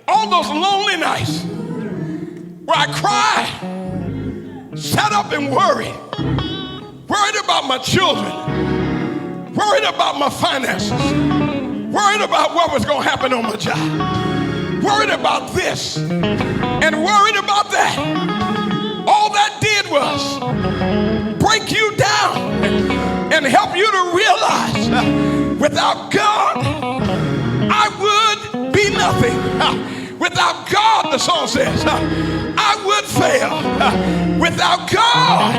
All those lonely nights where I cried, sat up and worried about my children, worried about my finances, worried about what was going to happen on my job, worried about this and worried about that. All that did was break you down and help you to realize without God, I would be nothing. Without God, the song says, I would fail. Without God,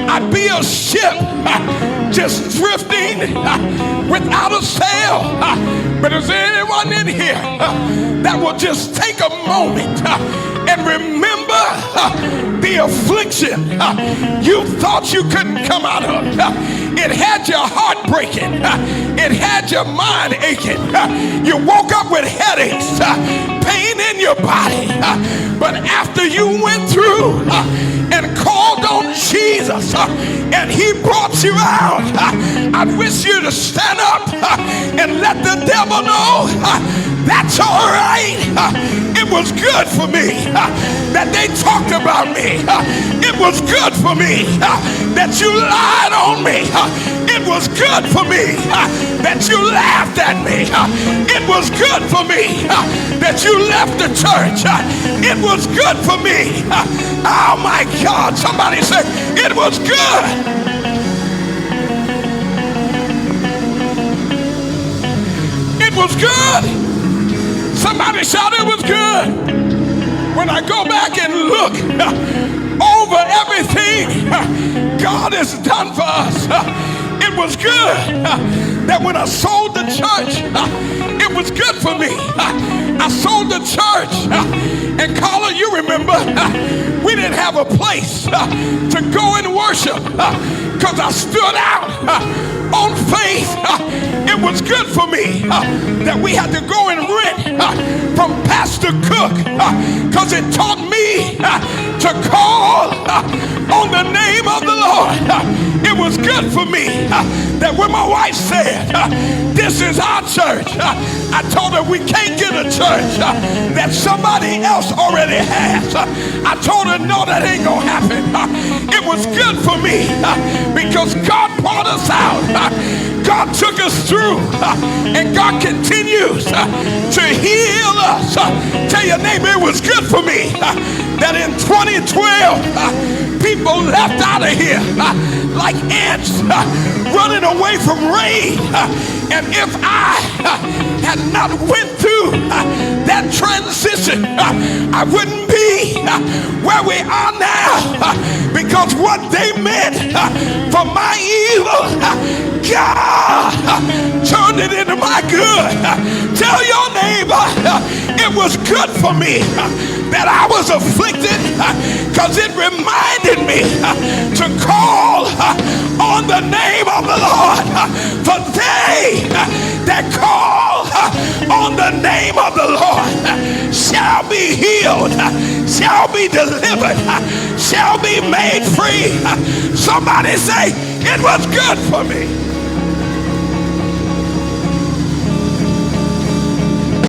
I'd be a ship just drifting without a sail. But is there anyone in here that will just take a moment and remember the affliction you thought you couldn't come out of? It had your heart breaking. It had your mind aching. You woke up with headaches, pain in your body. But after you went through and called on Jesus and he brought you out, I wish you to stand up and let the devil know that's all right. It was good for me that they talked about me. It was good for me that you lied on me. It was good for me that you laughed at me. It was good for me that you left the church. It was good for me. Oh my God, somebody say, it was good. It was good. Somebody shout, it was good. When I go back and look over everything God has done for us, it was good that when I sold the church, it was good for me. I sold the church, and Carla, you remember, we didn't have a place to go and worship because I stood out on faith. It was good for me that we had to go and rent from Pastor Cook because it taught me to call on the name of the Lord. It was good for me that when my wife said, this is our church, I told her we can't get a church that somebody else already has. I told her, no, that ain't gonna happen. It was good for me because God brought us out. God took us through, and God continues to heal us. Tell your neighbor, it was good for me that in 2012 people left out of here like ants running away from rain. And if I had not went through that transition, I wouldn't be where we are now, because what they meant for my evil, God turned it into my good. Tell your neighbor, it was good for me that I was afflicted, because it reminded me to call on the name of the Lord. For they that call on the name of the Lord shall be healed, shall be delivered, shall be made free. Somebody say, it was good for me.